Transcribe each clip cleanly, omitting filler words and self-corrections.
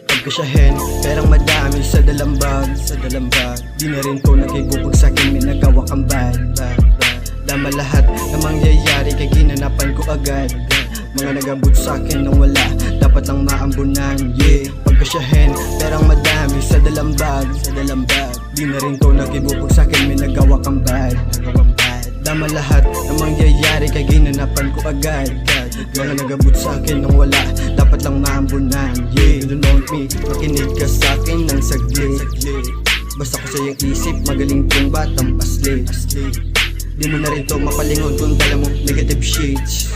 Pagkasyahin, perang madami sa dalambag. Di na rin to nagkibubog sa'kin, may nagawa kang bad. Dama lahat na mangyayari kay ginanapan ko agad. Mga nagabot sa'kin nang wala, dapat lang maambunan. Yeah, pagkasyahin, perang madami sa dalambag. Di na rin to nagkibubog sa'kin, may nagawa kang bad. Dama lahat na mangyayari kay ginanapan ko agad. Mga nagabot sa'kin nang wala, dapat lang maambunan. Yeah, you know me, makinig ka sa'kin ng saglit. Basta ko sa iyong isip, magaling tong batang paslit. Di mo na rin to mapalingon kung dala mo negative shades.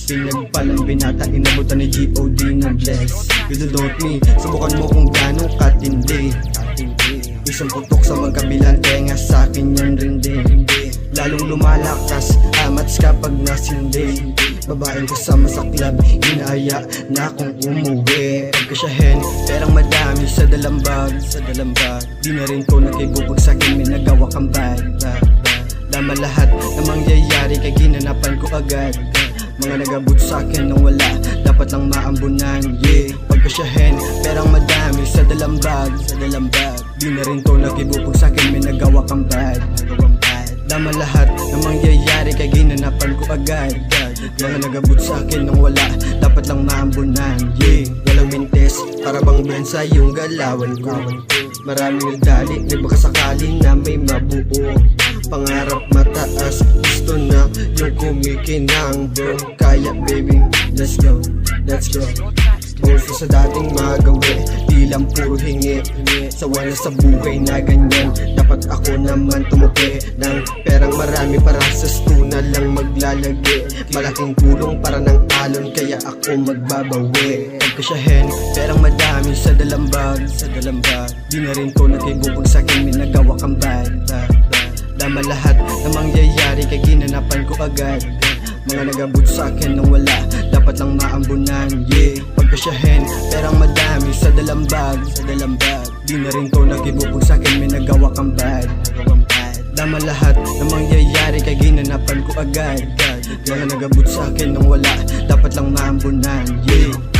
Pinagpalang binata, inabutan ni G.O.D. ng bless. You don't me, subukan mo kung gano'ng katindi. Isang putok sa magkabilang tenga, sa'kin yan rin din. Lalong lumalakas, amats kapag nasindi. Babaeng kasama sa club, inaya na akong umuwi. Pagkasyahin, perang madami sa dalambag. Di na rin to nagkibubog sa'kin, may nagawa kang bad. Dama lahat na mangyayari kay ginanapan ko agad. Mga nagabot sa'kin nang wala, dapat lang maambunan. Yeah, pagkasyahin, perang madami sa dalambag. Di na rin to nagkibubog sa'kin, may nagawa kang bad. Dama lahat na mangyayari kay ginanapan ko agad. Mga nagabot sa'kin nang wala, dapat lang maambunan. Yeah, walang mintes, para bang bensa yung galawan ko. Maraming nagdali, di baka sakali na may mabuo. Pangarap mataas, gusto na yung kumikinang bro. Kaya baby, let's go. Puso sa dating magawi, di lang puro hingi. Sawa na sa buhay na ganyan, dapat ako naman tumupi ng perang marami para sa stuna lang maglalagi. Malaking tulong para ng alon, kaya ako magbabawi. Pagkasyahin, perang madami sa dalambag. Di na rin to nagkibubog sa'kin, may nagawa kang bad. Dama lahat na mangyayari kay ginanapan ko agad. Mga nagabot sa'kin nang wala, dapat lang maambunan. Yeah, pagkasyahin, perang madami sa dalambag. Di na rin to nagkibubog sa'kin, may nagawa kang bad. Dama lahat na mangyayari kay ginanapan ko agad. Mga nagabot sa'kin nang wala, dapat lang maambunan. Yeah.